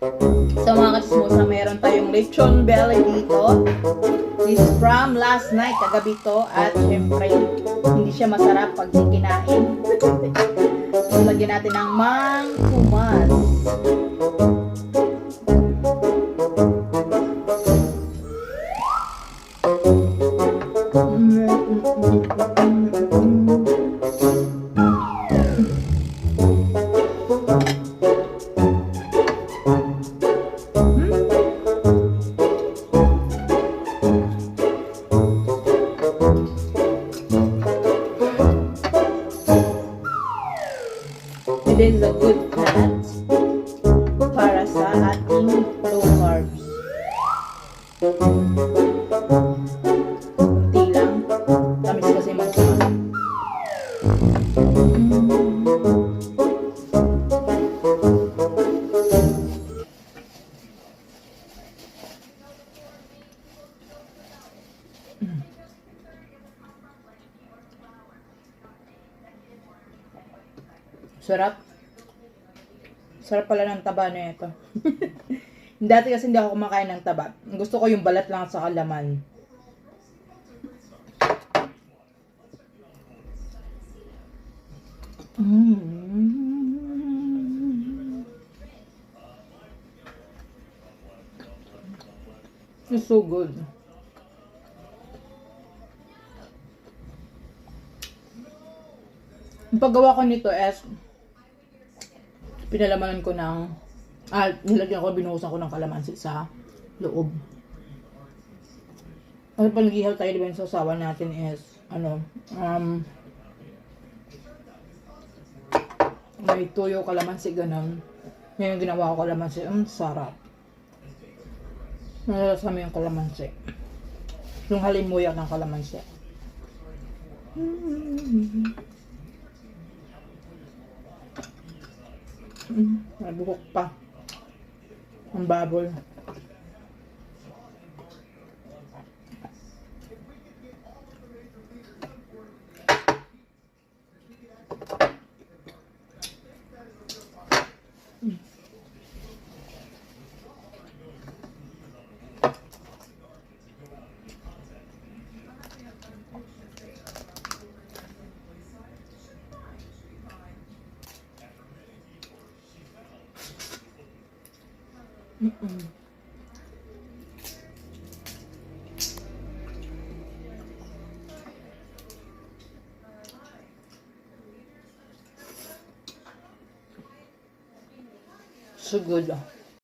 So mga katsmosa, mayroon tayong lechon belly dito. This is from last night, kagabi to. At syempre, hindi siya masarap pag di kinain. So lagyan natin ng mangkumas. It is a good fat para sa ating low carbs. Kunti lang. Tamis kasi magkakaroon. Sarap. Sarap pala ng taba na ito. Dati kasi hindi ako kumakain ng taba. Gusto ko yung balat lang sa kalaman. It's so good. Ang paggawa ko nito is pinalamanan ko ng nilagyan ko, binuhusan ko ng kalamansi sa loob. Kasi pag nag-ihaw tayo, diba yung sasawa natin is may tuyo, kalamansi, ganun. Ngayon ginawa ko kalamansi, sarap. Nalalasa mo yung kalamansi. Yung halimuyak ng kalamansi. May buhok pa ang baboy. So good.